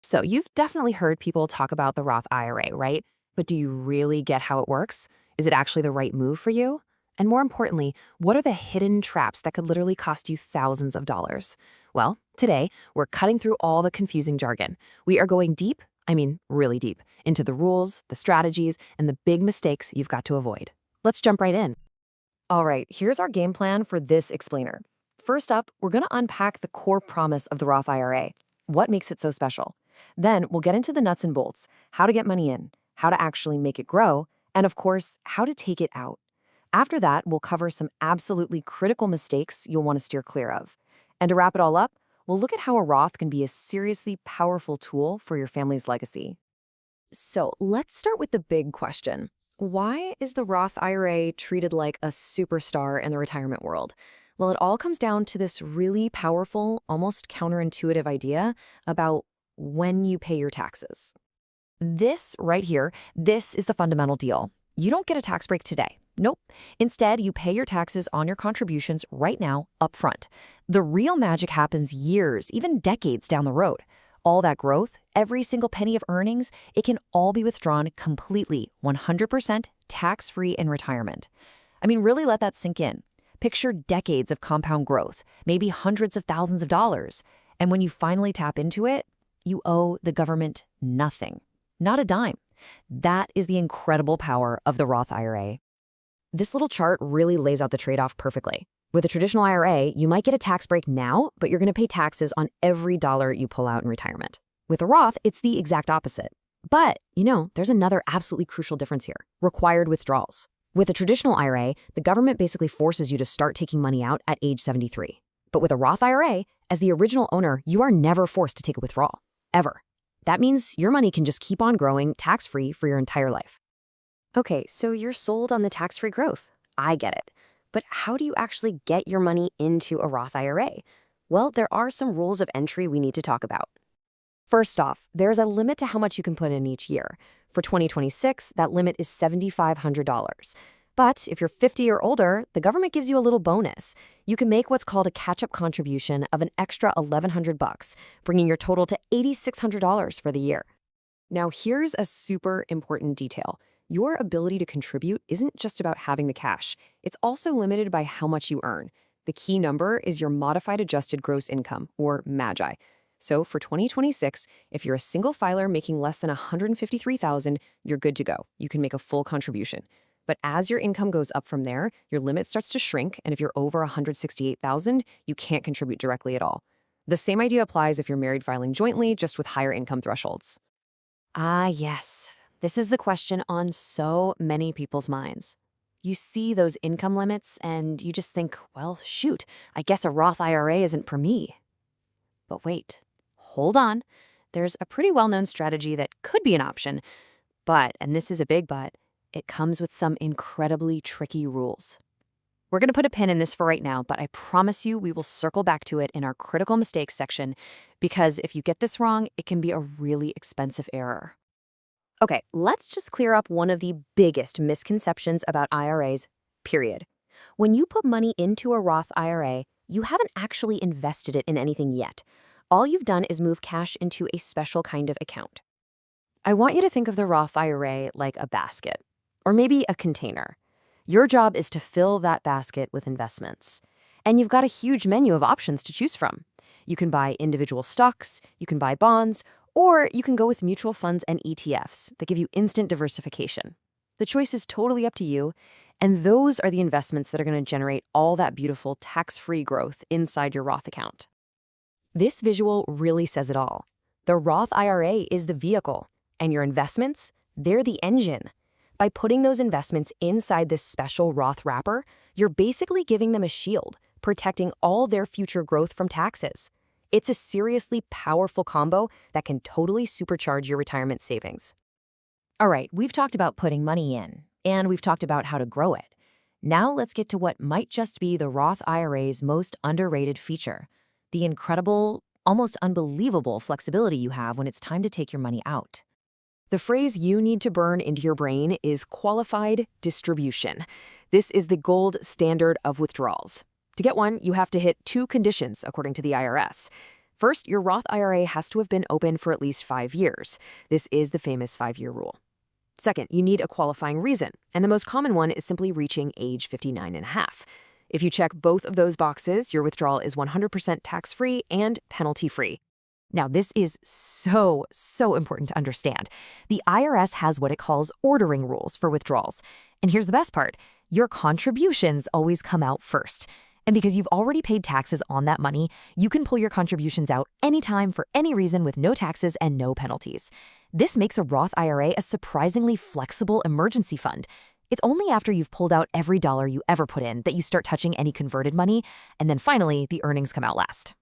So you've definitely heard people talk about the Roth IRA, right? But do you really get how it works? Is it actually the right move for you? And more importantly, what are the hidden traps that could literally cost you thousands of dollars? Well, today, we're cutting through all the confusing jargon. We are going deep, I mean really deep, into the rules, the strategies, and the big mistakes you've got to avoid. Let's jump right in. All right, here's our game plan for this explainer. First up, we're going to unpack the core promise of the Roth IRA. What makes it so special? Then we'll get into the nuts and bolts, how to get money in, how to actually make it grow, and of course, how to take it out. After that, we'll cover some absolutely critical mistakes you'll want to steer clear of. And to wrap it all up, we'll look at how a Roth can be a seriously powerful tool for your family's legacy. So let's start with the big question. Why is the Roth IRA treated like a superstar in the retirement world? Well, it all comes down to this really powerful, almost counterintuitive idea about when you pay your taxes. This right here, this is the fundamental deal. You don't get a tax break today. Nope. Instead, you pay your taxes on your contributions right now, up front. The real magic happens years, even decades down the road. All that growth, every single penny of earnings, it can all be withdrawn completely, 100% tax-free in retirement. I mean, really let that sink in. Picture decades of compound growth, maybe hundreds of thousands of dollars. And when you finally tap into it, you owe the government nothing, not a dime. That is the incredible power of the Roth IRA. This little chart really lays out the trade-off perfectly. With a traditional IRA, you might get a tax break now, but you're going to pay taxes on every dollar you pull out in retirement. With a Roth, it's the exact opposite. But, there's another absolutely crucial difference here: required withdrawals. With a traditional IRA, the government basically forces you to start taking money out at age 73. But with a Roth IRA, as the original owner, you are never forced to take a withdrawal, ever. That means your money can just keep on growing tax-free for your entire life. Okay, so you're sold on the tax-free growth. I get it. But how do you actually get your money into a Roth IRA? Well, there are some rules of entry we need to talk about. First off, there's a limit to how much you can put in each year. For 2026, that limit is $7,500. But if you're 50 or older, the government gives you a little bonus. You can make what's called a catch-up contribution of an extra $1,100, bringing your total to $8,600 for the year. Now, here's a super important detail. Your ability to contribute isn't just about having the cash. It's also limited by how much you earn. The key number is your modified adjusted gross income, or MAGI. So for 2026, if you're a single filer making less than $153,000, you're good to go. You can make a full contribution. But as your income goes up from there, your limit starts to shrink, and if you're over $168,000, you can't contribute directly at all. The same idea applies if you're married filing jointly, just with higher income thresholds. Ah, yes. This is the question on so many people's minds. You see those income limits and you just think, well, shoot, I guess a Roth IRA isn't for me. But wait, hold on. There's a pretty well-known strategy that could be an option, but, and this is a big but, it comes with some incredibly tricky rules. We're going to put a pin in this for right now, but I promise you we will circle back to it in our critical mistakes section, because if you get this wrong, it can be a really expensive error. Okay, let's just clear up one of the biggest misconceptions about IRAs, period. When you put money into a Roth IRA, you haven't actually invested it in anything yet. All you've done is move cash into a special kind of account. I want you to think of the Roth IRA like a basket, or maybe a container. Your job is to fill that basket with investments. And you've got a huge menu of options to choose from. You can buy individual stocks, you can buy bonds, or you can go with mutual funds and ETFs that give you instant diversification. The choice is totally up to you, and those are the investments that are going to generate all that beautiful tax-free growth inside your Roth account. This visual really says it all. The Roth IRA is the vehicle, and your investments, they're the engine. By putting those investments inside this special Roth wrapper, you're basically giving them a shield, protecting all their future growth from taxes. It's a seriously powerful combo that can totally supercharge your retirement savings. All right, we've talked about putting money in, and we've talked about how to grow it. Now let's get to what might just be the Roth IRA's most underrated feature: the incredible, almost unbelievable flexibility you have when it's time to take your money out. The phrase you need to burn into your brain is qualified distribution. This is the gold standard of withdrawals. To get one, you have to hit two conditions, according to the IRS. First, your Roth IRA has to have been open for at least 5 years. This is the famous 5-year rule. Second, you need a qualifying reason, and the most common one is simply reaching age 59 and a half. If you check both of those boxes, your withdrawal is 100% tax-free and penalty-free. Now, this is so important to understand. The IRS has what it calls ordering rules for withdrawals. And here's the best part. Your contributions always come out first. And because you've already paid taxes on that money, you can pull your contributions out anytime for any reason with no taxes and no penalties. This makes a Roth IRA a surprisingly flexible emergency fund. It's only after you've pulled out every dollar you ever put in that you start touching any converted money, and then finally, the earnings come out last.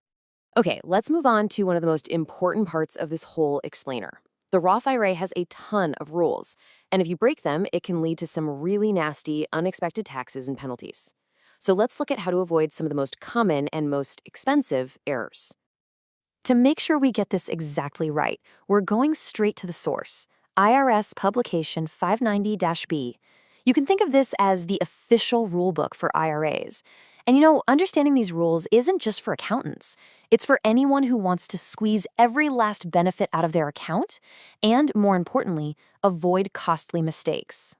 Okay, let's move on to one of the most important parts of this whole explainer. The Roth IRA has a ton of rules, and if you break them, it can lead to some really nasty, unexpected taxes and penalties. So let's look at how to avoid some of the most common and most expensive errors. To make sure we get this exactly right, we're going straight to the source, IRS Publication 590-B. You can think of this as the official rulebook for IRAs. And understanding these rules isn't just for accountants. It's for anyone who wants to squeeze every last benefit out of their account and, more importantly, avoid costly mistakes.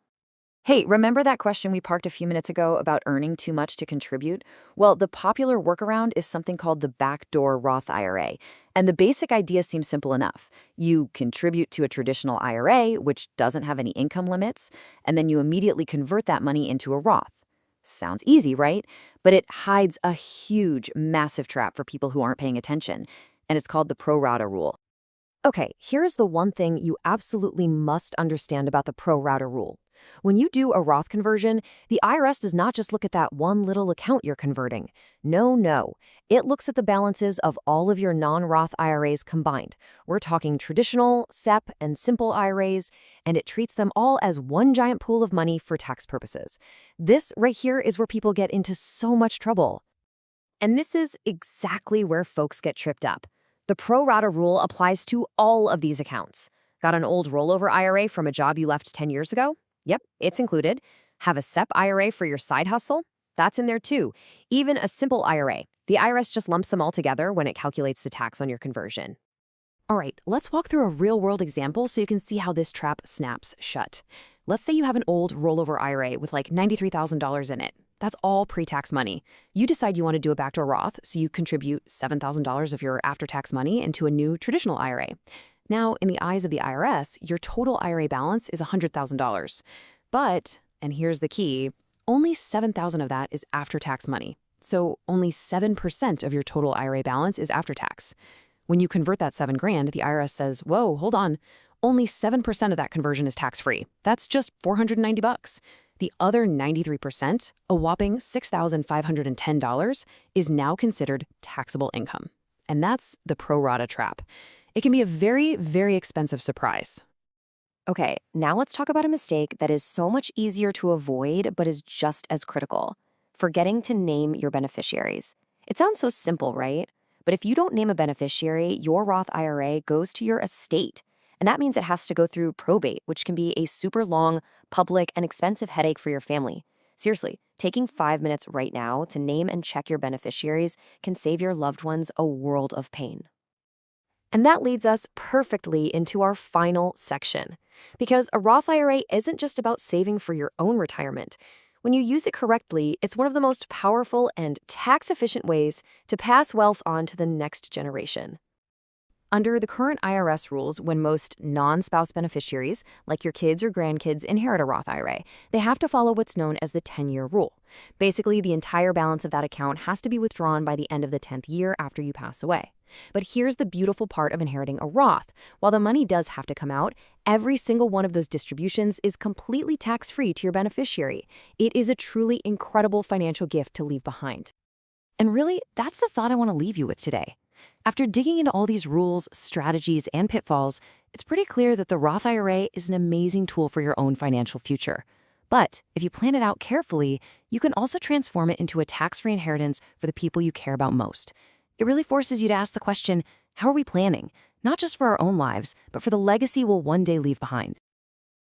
Hey, remember that question we parked a few minutes ago about earning too much to contribute? Well, the popular workaround is something called the backdoor Roth IRA. And the basic idea seems simple enough. You contribute to a traditional IRA, which doesn't have any income limits, and then you immediately convert that money into a Roth. Sounds easy, right? But it hides a huge, massive trap for people who aren't paying attention, and it's called the pro rata rule. Okay, here's the one thing you absolutely must understand about the pro rata rule. When you do a Roth conversion, the IRS does not just look at that one little account you're converting. No. It looks at the balances of all of your non-Roth IRAs combined. We're talking traditional, SEP, and simple IRAs, and it treats them all as one giant pool of money for tax purposes. This right here is where people get into so much trouble. And this is exactly where folks get tripped up. The pro rata rule applies to all of these accounts. Got an old rollover IRA from a job you left 10 years ago? Yep, it's included. Have a SEP IRA for your side hustle? That's in there too. Even a simple IRA. The IRS just lumps them all together when it calculates the tax on your conversion. All right, let's walk through a real-world example so you can see how this trap snaps shut. Let's say you have an old rollover IRA with like $93,000 in it. That's all pre-tax money. You decide you want to do a backdoor Roth, so you contribute $7,000 of your after-tax money into a new traditional IRA. Now, in the eyes of the IRS, your total IRA balance is $100,000. But, and here's the key, only $7,000 of that is after-tax money. So only 7% of your total IRA balance is after-tax. When you convert that $7,000, the IRS says, whoa, hold on, only 7% of that conversion is tax-free. That's just $490. The other 93%, a whopping $6,510, is now considered taxable income. And that's the pro rata trap. It can be a very, very expensive surprise. Okay, now let's talk about a mistake that is so much easier to avoid but is just as critical. Forgetting to name your beneficiaries. It sounds so simple, right? But if you don't name a beneficiary, your Roth IRA goes to your estate. And that means it has to go through probate, which can be a super long, public, and expensive headache for your family. Seriously, taking 5 minutes right now to name and check your beneficiaries can save your loved ones a world of pain. And that leads us perfectly into our final section. Because a Roth IRA isn't just about saving for your own retirement. When you use it correctly, it's one of the most powerful and tax-efficient ways to pass wealth on to the next generation. Under the current IRS rules, when most non-spouse beneficiaries, like your kids or grandkids, inherit a Roth IRA, they have to follow what's known as the 10-year rule. Basically, the entire balance of that account has to be withdrawn by the end of the 10th year after you pass away. But here's the beautiful part of inheriting a Roth. While the money does have to come out, every single one of those distributions is completely tax-free to your beneficiary. It is a truly incredible financial gift to leave behind. And really, that's the thought I want to leave you with today. After digging into all these rules, strategies, and pitfalls, it's pretty clear that the Roth IRA is an amazing tool for your own financial future. But if you plan it out carefully, you can also transform it into a tax-free inheritance for the people you care about most. It really forces you to ask the question, how are we planning? Not just for our own lives, but for the legacy we'll one day leave behind.